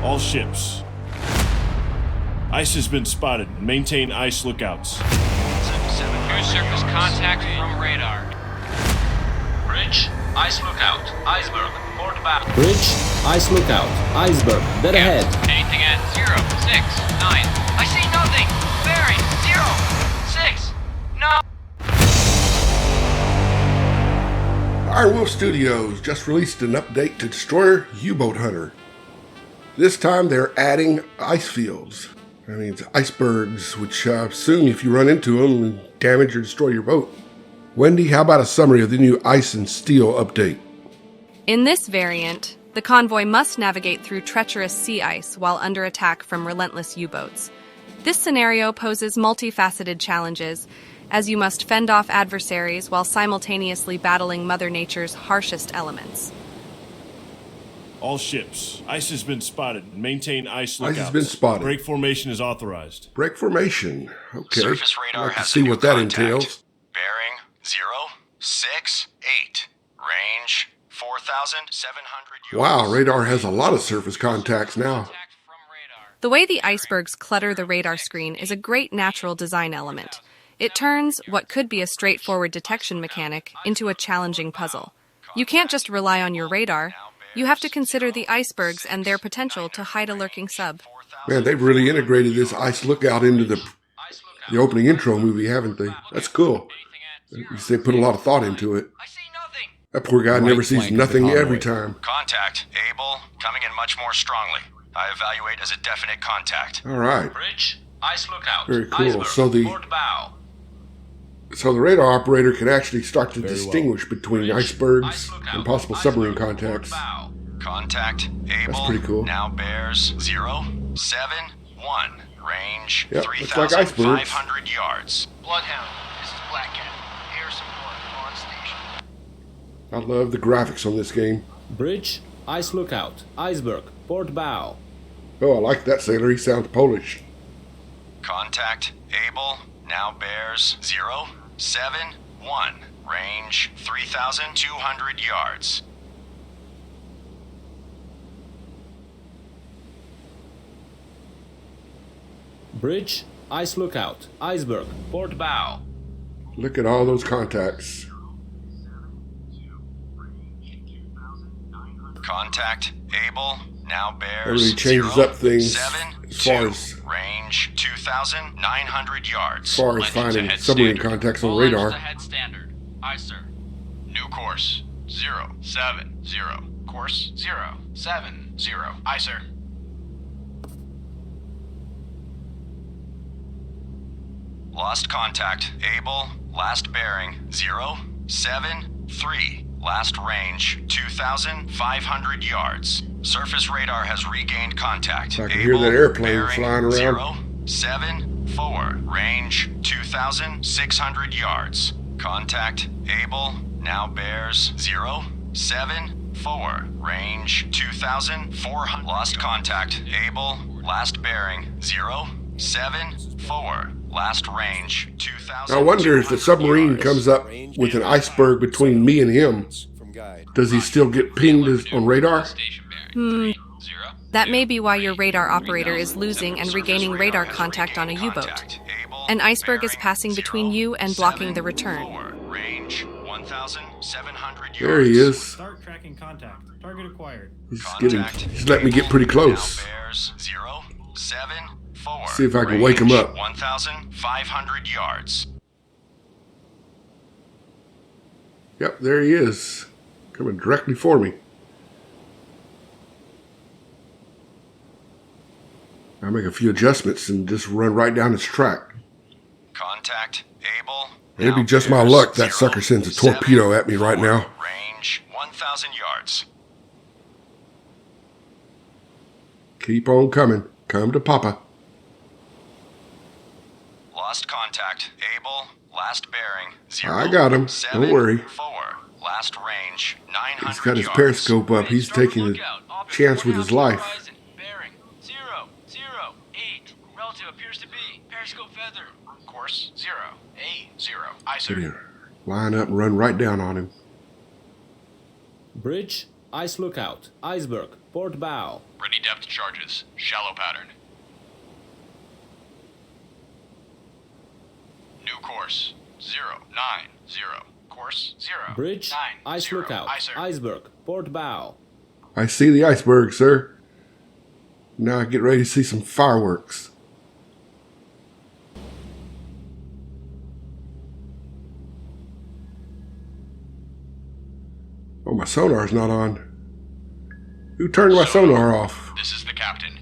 All ships. Ice has been spotted. Maintain ice lookouts. New surface contact from radar. Bridge, ice lookout. Iceberg, port bow. Bridge, ice lookout. Iceberg, dead ahead. Anything at 0, 6, 9. I see nothing. Bearing 0, 6. No. Iron Wolf Studios just released an update to Destroyer U-Boat Hunter. This time they're adding ice fields. I mean, it's icebergs, which I assume if you run into them, damage or destroy your boat. Wendy, how about a summary of the new Ice and Steel update? In this variant, the convoy must navigate through treacherous sea ice while under attack from relentless U-boats. This scenario poses multifaceted challenges, as you must fend off adversaries while simultaneously battling Mother Nature's harshest elements. All ships. Ice has been spotted. Maintain ice lookouts. Ice has been spotted. Break formation is authorized. Break formation. Okay. Surface radar I'd like to has see a new what that contact. entails. Bearing 0, 6, 8. Range 4,700 yards. Wow, radar has a lot of surface contacts now. The way the icebergs clutter the radar screen is a great natural design element. It turns what could be a straightforward detection mechanic into a challenging puzzle. You can't just rely on your radar. You have to consider the icebergs and their potential to hide a lurking sub. Man, they've really integrated this ice lookout into the opening intro movie, haven't they? That's cool. They put a lot of thought into it. I see nothing. That poor guy never sees nothing every time. Contact. Able. Coming in much more strongly. I evaluate as a definite contact. All right. Bridge, ice lookout. Very cool. Iceberg, port bow. So the radar operator can actually start to distinguish between icebergs and possible submarine contacts. Contact. Able. That's pretty cool. Now bears 0, 7, 1. Range Yep, looks like icebergs. 3,500 yards. Bloodhound, this is Black Cat. Air support on station. I love the graphics on this game. Bridge, ice lookout. Iceberg, port bow. Oh, I like that sailor. He sounds Polish. Contact. Able. Now bears 0, 7, 1. Range 3,200 yards. Bridge, ice lookout. Iceberg, port bow. Look at all those contacts. Contact. Able. Now bears It really changes 0, up things 7, as 2. far as Range 2,900 yards. As far as finding submarine contacts on radar. Ahead standard. Aye, sir. New course 0, 7, 0. Course 0, 7, 0. Aye, sir. Lost contact. Able. Last bearing 0, 7, 3. Last range 2,500 yards. Surface radar has regained contact. I can hear that airplane bearing flying around. 0, 7, 4. Range 2,600 yards. Contact. Able. Now bears 0, 7, 4. Range 2,400. Lost contact. Able. Last bearing 0, 7, 4. Last range 2,000. I wonder if the submarine comes up with an iceberg between me and him. Does he still get pinged on radar? That may be why your radar operator is losing and regaining radar contact on a U-boat. An iceberg is passing between you and blocking the return. Range 1,700 yards. There he is. Start tracking contact. Target acquired. He's letting me get pretty close. Now bears 0, 7, 4. See if I can wake him up. 1,500 yards. Yep, there he is. Coming directly for me. I'll make a few adjustments and just run right down his track. Contact. Able. Maybe Now just my bears luck that 0, sucker sends a 7, torpedo at me right 4. now. Range 1,000 yards. Keep on coming. Come to Papa. Lost contact. Able. Last bearing 0. I got him. 7, Don't worry. 4. Last range 900 He's got his yards. periscope up. He's taking a chance with his life. Bearing 0, 0, 8. Relative appears to be periscope feather. Course 0, 8, 0. Aye, sir. Line up and run right down on him. Bridge, Ice lookout. Iceberg. Port bow. Ready depth charges. Shallow pattern. New course. 090. Course 0. Bridge. 9, Ice 0. lookout. Aye, sir. Iceberg. Port bow. I see the iceberg, sir. Now I get ready to see some fireworks. Oh, my sonar's not on. Who turned my sonar off? This is the captain.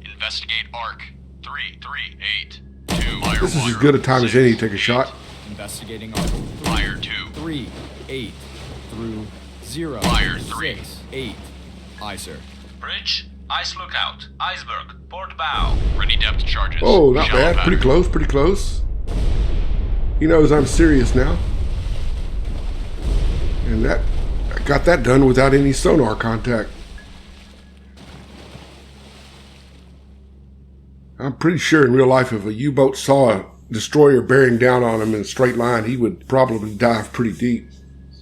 Investigate arc 338. 2. This is as good a time as any to take a shot. Investigating arc Fire 2. 3, 8 through 0, Fire 3. 6, 8. Aye, sir. Bridge. Ice lookout. Iceberg. Port bow. Ready depth charges. Oh, not Shallow bad. pattern. Pretty close, pretty close. He knows I'm serious now. And that, I got that done without any sonar contact. I'm pretty sure in real life if a U-boat saw a destroyer bearing down on him in a straight line, he would probably dive pretty deep.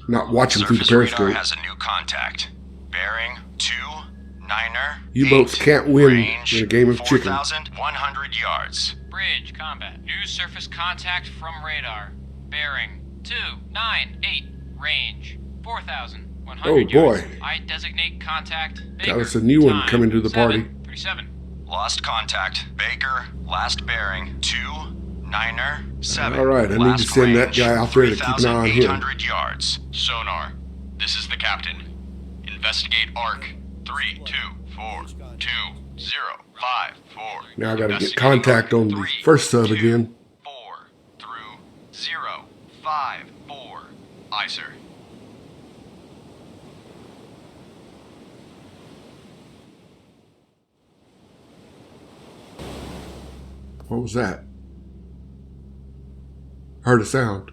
Not watch him through the Surface radar periscope. has a new contact. Bearing 2-9er. U-boats 8, can't win range in a game of chicken. 4,100 yards. Bridge combat. New surface contact from radar. Bearing 298. Range 4,100 Oh, boy. yards. I designate contact. Baker. Got us a new one Time, coming to the party. 7:37. Lost contact. Baker. Last bearing 2-9er. 7. All right, I need to Last send that range, guy out there to keep an eye on him. 3,800 yards. Sonar. This is the captain. Investigate arc 3242054. Now I gotta get contact on the first sub again. 4 through 054. Aye, sir. What was that? Heard a sound.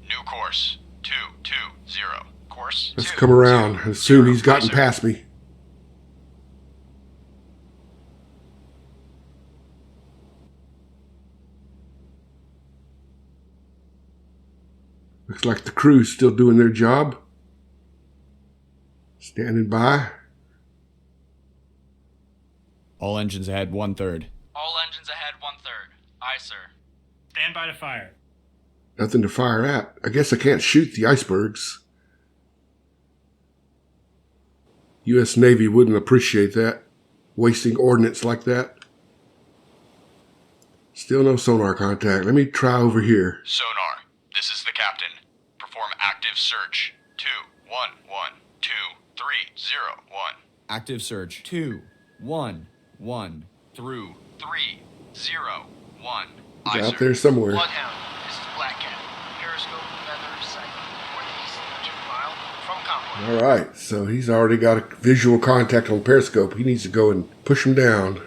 New course 220. Course Let's 2, come around 2, as soon as he's 0. gotten Aye, sir. past me. Looks like the crew's still doing their job. Standing by. All engines ahead 1/3. All engines ahead 1/3. Aye, sir. Stand by to fire. Nothing to fire at. I guess I can't shoot the icebergs. U.S. Navy wouldn't appreciate that. Wasting ordnance like that. Still no sonar contact. Let me try over here. Sonar. This is the captain. Perform active search. 2-1-1-2-3-0-1. Active search 2, 1, 1 through 3-0-1. He's Aye, out sir. there somewhere. Bloodhound. This is Black Cat. Periscope feather sight. Northeast 2 mile from convoy. All right, so he's already got a visual contact on periscope. He needs to go and push him down.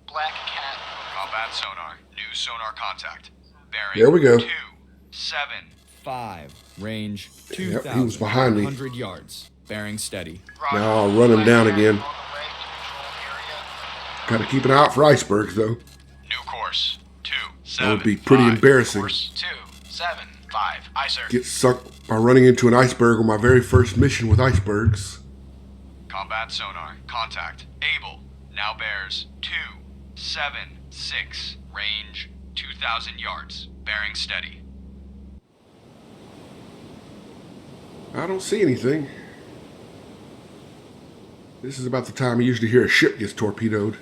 Black Cat. Combat sonar. New sonar contact. Bearing There we go. 2-7. 5. Range Yep, he was behind me. 2,100 yards. Bearing steady. Roger. Now I'll run him down Black Cat again. on the way to control area. Got to keep an eye out for icebergs, though. New course. 2-7. That would be pretty 5. embarrassing. Course 2-7-5. Aye, sir. Get sunk by running into an iceberg on my very first mission with icebergs. Combat sonar. Contact. Able. Now bears 2-7-6. Range 2,000 yards. Bearing steady. I don't see anything. This is about the time I usually hear a ship gets torpedoed.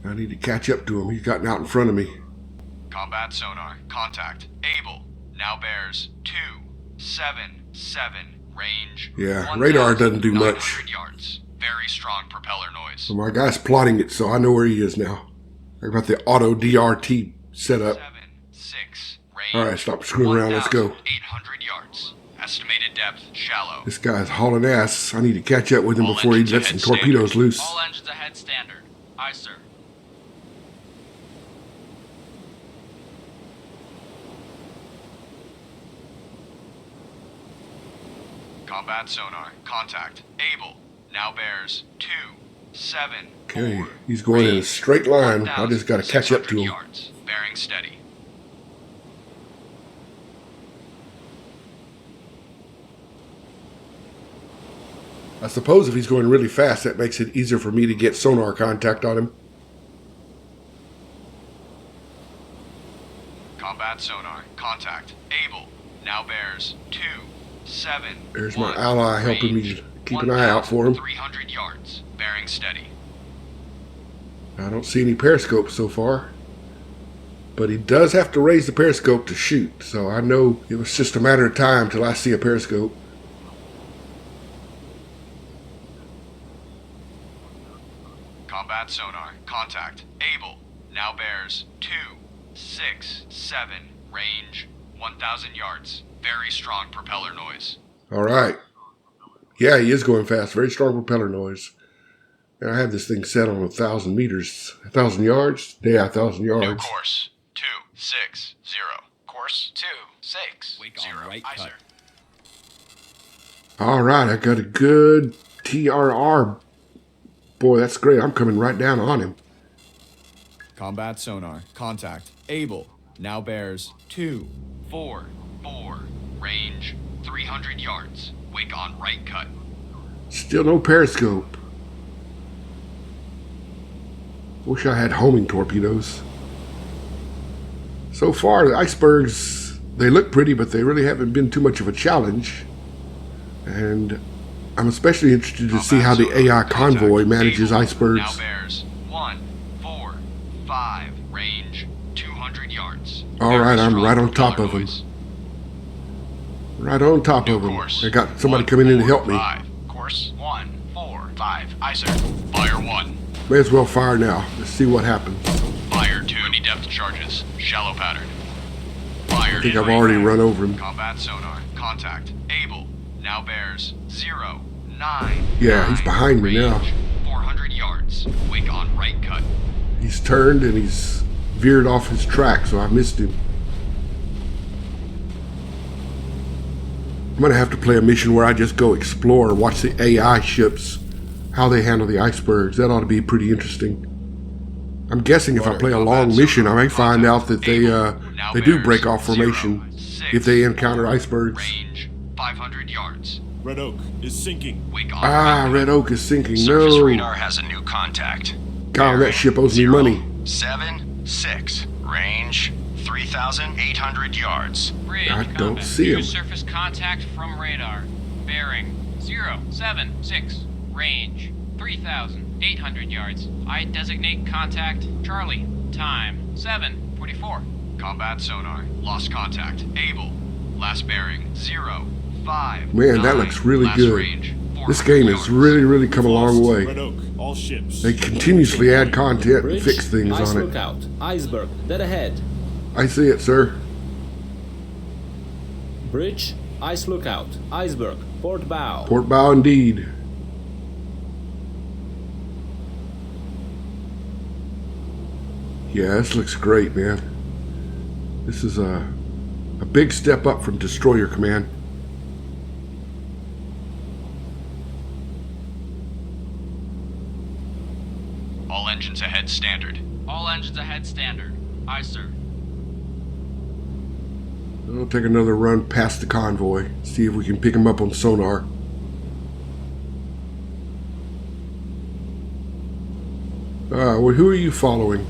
I need to catch up to him. He's gotten out in front of me. Combat sonar. Contact. Able. Now bears 2-7-7. Range. Yeah, radar doesn't do much. 1,900 yards. Very strong propeller noise. So my guy's plotting it, so I know where he is now. I got the auto DRT set up. 7-6. Range. All right, stop screwing around. Let's go. 800 yards. Estimated depth. Shallow. This guy's hauling ass. I need to catch up with him All before he engines lets some ahead torpedoes standard. loose. All engines ahead standard. Aye, sir. Combat sonar. Contact. Able. Now bears 2-7 Okay, he's going in a straight line. I just got to catch up to him. Yards. Bearing steady. I suppose if he's going really fast, that makes it easier for me to get sonar contact on him. Combat sonar. Contact. Able. Now bears 27. There's my ally helping me keep an eye out for him. 300 yards. Bearing steady. I don't see any periscopes so far. But he does have to raise the periscope to shoot, so I know it was just a matter of time till I see a periscope. Combat sonar. Contact. Able. Now bears 267. Range 1,000 yards. Very strong propeller noise. All right. Yeah, he is going fast. Very strong propeller noise. And I have this thing set on 1,000 meters. 1,000 yards? Yeah, 1,000 yards. New course 260. Course 260. Right cut. Iceberg. All right, I got a good TRR. Boy, that's great. I'm coming right down on him. Combat sonar. Contact. Able. Now bears 244. Range 300 yards. Wake on right cut. Still no periscope. Wish I had homing torpedoes. So far, the icebergs, they look pretty, but they really haven't been too much of a challenge. And I'm especially interested to see how the AI convoy manages icebergs. Now bears 145. Range 200 yards. All right, I'm right on top of him. Right on top of him. I got somebody coming in to help me. Course 145. Iceberg. Fire 1. May as well fire now. Let's see what happens. Fire 2. Any depth charges. Shallow pattern. Fire. I think I've already run over him. Combat sonar. Contact. Able. Now bears 09. Yeah, he's behind me now. 400 yards. Wake on right cut. He's turned and he's veered off his track, so I missed him. I'm going to have to play a mission where I just go explore, watch the AI ships, how they handle the icebergs. That ought to be pretty interesting. I'm guessing if I play a long mission, I may find out that they do break off formation if they encounter icebergs. Range 500 yards. Red Oak is sinking. Wake on Ah, Red Oak is sinking. Surface No. radar has a new contact. God, that ship owes me money. 76. Range 3,800 yards. Bridge I don't combat. see him. New surface contact from radar. Bearing 076. Range 3,800 yards. I designate contact Charlie. Time 7:44. Combat sonar. Lost contact. Able. Last bearing 05. Man, that looks really Last good. range, This 400 game has really come a long Red way. Oak, all ships. They continuously add content and Bridge. fix things Ice on it. lookout. Iceberg. Dead ahead. I see it, sir. Bridge. Ice lookout. Iceberg. Port bow. Port bow indeed. Yeah, this looks great, man. This is a big step up from Destroyer Command. All engines ahead standard. All engines ahead standard. Aye, sir. We'll take another run past the convoy, see if we can pick him up on sonar. Well, who are you following?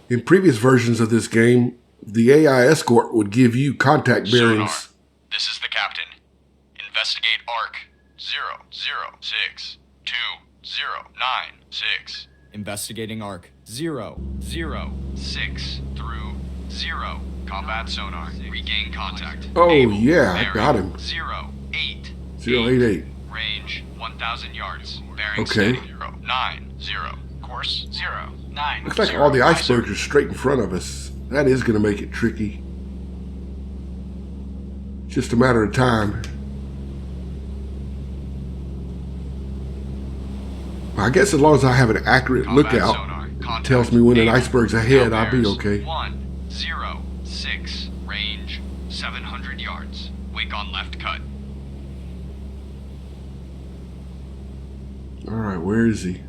In previous versions of this game, the AI Escort would give you contact bearings. Sonar. This is the captain. Investigate arc 006 2096. investigating arc 0. 06 through 0. Combat sonar. Regain contact. Oh, Able. yeah, I Bearing got him. 08. 088. Range 1,000 yards. Bearing Okay. steady. 90. Course 09. Looks like all the icebergs are straight in front of us. That is going to make it tricky. Just a matter of time. I guess as long as I have an accurate Combat lookout, sonar. Contact. tells me when an Able. iceberg's ahead, Now I'll be bears okay. 106. Range 700 yards. Wake on left cut. Alright, where is he?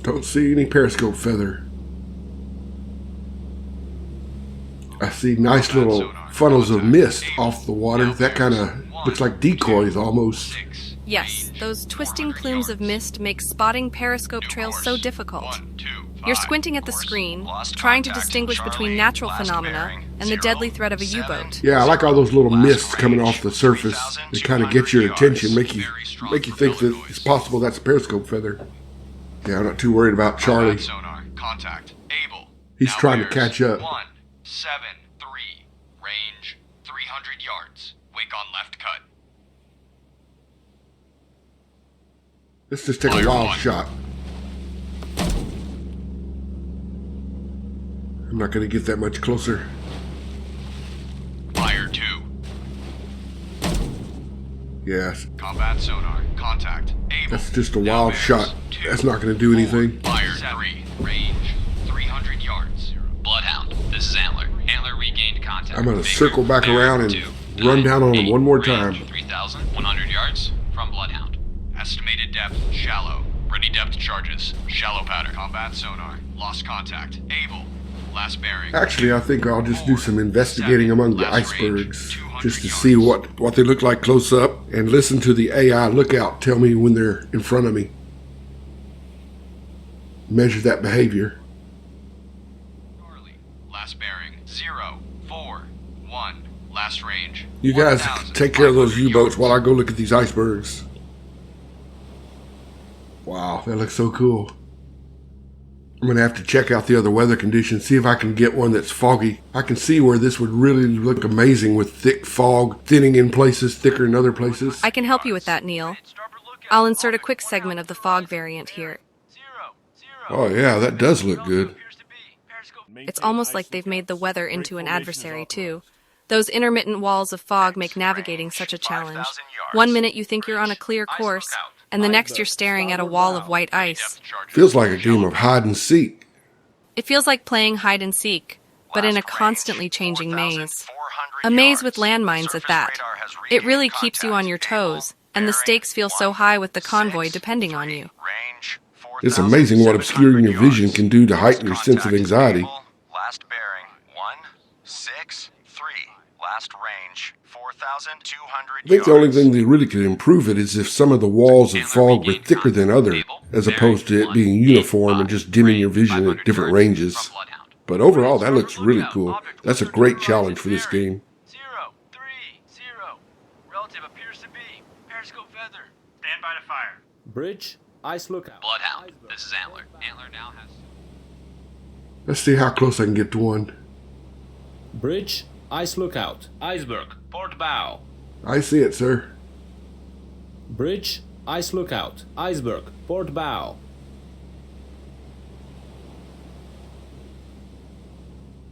Don't see any periscope feather. I see nice little funnels of mist off the water. That kind of looks like decoys almost. Yes, those twisting plumes of mist make spotting periscope trails so difficult. You're squinting at the screen, trying to distinguish between natural phenomena and the deadly threat of a U-boat. Yeah, I like all those little mists coming off the surface. They kind of get your attention, make you think that it's possible that's a periscope feather. Yeah, I'm not too worried about Charlie. Sonar. Contact. Able. He's Now trying to bears catch up. 173. Range 300 yards. Wake on left cut. Let's just take a wild shot. I'm not going to get that much closer. Fire 2. Yes, Combat sonar. Contact. Able. that's just a Now wild bears shot. 2. That's not going to do anything. Fire 3. Range 300 yards. Bloodhound. This is Antler. Antler regained contact. I'm going to Figure. circle back Bear around and 2. run down on him 8. one more Range time. 3,100 yards from Bloodhound. Estimated depth, shallow. Ready depth charges. Shallow pattern. Combat sonar. Lost contact. Able. Last bearing. Actually, I think I'll just do some investigating among the icebergs just to see what they look like close up and listen to the AI lookout tell me when they're in front of me. Measure that behavior. Charlie. Last bearing. 0, 4, 1. Last range. You guys take care of those U-boats while I go look at these icebergs. Wow, that looks so cool. I'm going to have to check out the other weather conditions, see if I can get one that's foggy. I can see where this would really look amazing with thick fog, thinning in places, thicker in other places. I can help you with that, Neil. I'll insert a quick segment of the fog variant here. Oh yeah, that does look good. It's almost like they've made the weather into an adversary, too. Those intermittent walls of fog make navigating such a challenge. One minute you think you're on a clear course, and the next you're staring at a wall of white ice. Feels like a game of hide and seek. It feels like playing hide and seek, but in a constantly changing maze. A maze with landmines at that. It really keeps you on your toes, and the stakes feel so high with the convoy depending on you. It's amazing what obscuring your vision can do to heighten your sense of anxiety. Last bearing 163. Last range 4,200. I think the only thing that really could improve it is if some of the walls of fog were thicker than others, as opposed to it being uniform and just dimming your vision at different ranges. But overall, that looks really cool. That's a great challenge for this game. 030. Relative appears to be periscope feather. Stand by to fire. Bridge, ice lookout. Bloodhound. This is Antler. Antler now has. Let's see how close I can get to one. Bridge, ice lookout. Iceberg, port bow. I see it, sir. Bridge, ice lookout. Iceberg, port bow.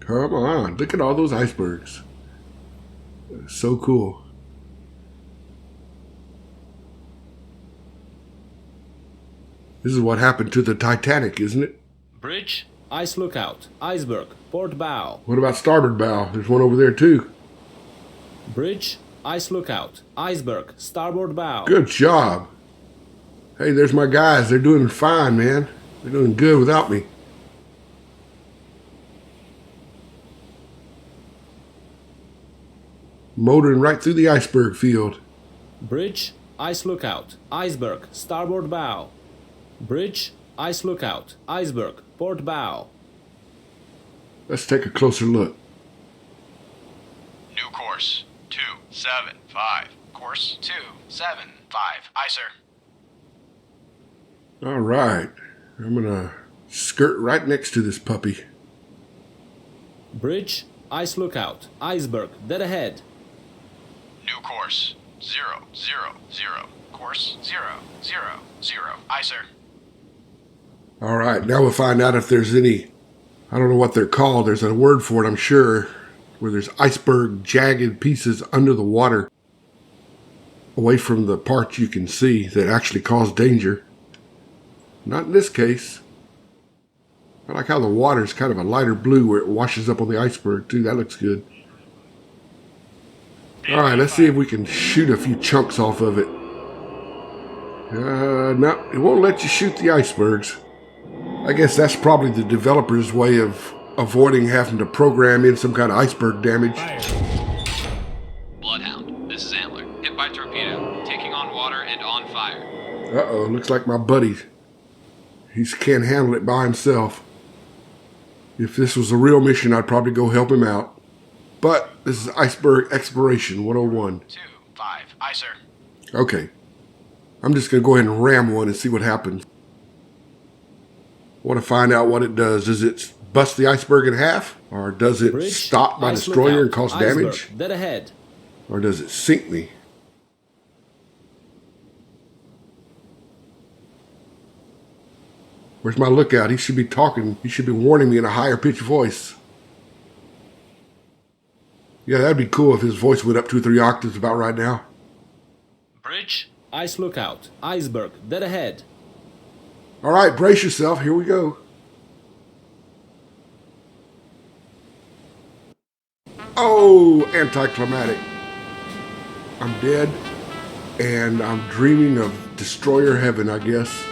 Come on, look at all those icebergs. So cool. This is what happened to the Titanic, isn't it? Bridge, ice lookout. Iceberg, port bow. What about starboard bow? There's one over there too. Bridge, ice lookout. Iceberg, starboard bow. Good job. Hey, there's my guys. They're doing fine, man. They're doing good without me. Motoring right through the iceberg field. Bridge, ice lookout. Iceberg, starboard bow. Bridge, ice lookout. Iceberg, port bow. Let's take a closer look. New course 275. Course 275. Aye, sir. All right. I'm going to skirt right next to this puppy. Bridge, ice lookout. Iceberg, dead ahead. New course 000. Course 000. Aye, sir. All right. Now we'll find out if there's any, I don't know what they're called. There's a word for it, I'm sure, where there's iceberg jagged pieces under the water away from the parts you can see that actually cause danger. Not in this case. I like how the water is kind of a lighter blue where it washes up on the iceberg too. That looks good. Alright, let's see if we can shoot a few chunks off of it. No, it won't let you shoot the icebergs. I guess that's probably the developer's way of avoiding having to program in some kind of iceberg damage. Bloodhound, this is Antler. Hit by torpedo. Taking on water and on fire. Uh-oh, looks like my buddy. He can't handle it by himself. If this was a real mission, I'd probably go help him out. But this is Iceberg Exploration 101. 2-5. Aye, sir. Okay. I'm just going to go ahead and ram one and see what happens. Want to find out what it does. Does it bust the iceberg in half? Or does it Bridge, stop my ice destroyer lookout, and cause iceberg, damage? Dead ahead. Or does it sink me? Where's my lookout? He should be talking. He should be warning me in a higher pitched voice. Yeah, that'd be cool if his voice went up 2 or 3 octaves about right now. Bridge. Ice lookout. Iceberg. Dead ahead. All right, brace yourself. Here we go. Oh, anticlimactic. I'm dead, and I'm dreaming of destroyer heaven, I guess.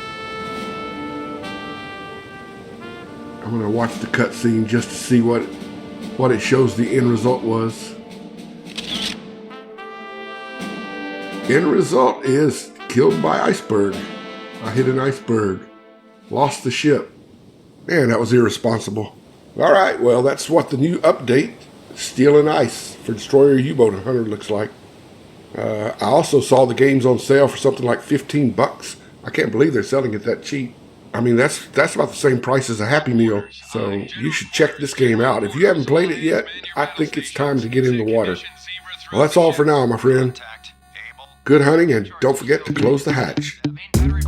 I'm going to watch the cutscene just to see what it shows the end result was. End result is killed by iceberg. I hit an iceberg. Lost the ship. Man, that was irresponsible. Alright, well, that's what the new update, Steel and Ice, for Destroyer U-Boat Hunter looks like. I also saw the game's on sale for something like $15. I can't believe they're selling it that cheap. I mean, that's about the same price as a Happy Meal, so you should check this game out. If you haven't played it yet, I think it's time to get in the water. Well, that's all for now, my friend. Good hunting, and don't forget to close the hatch. Main battery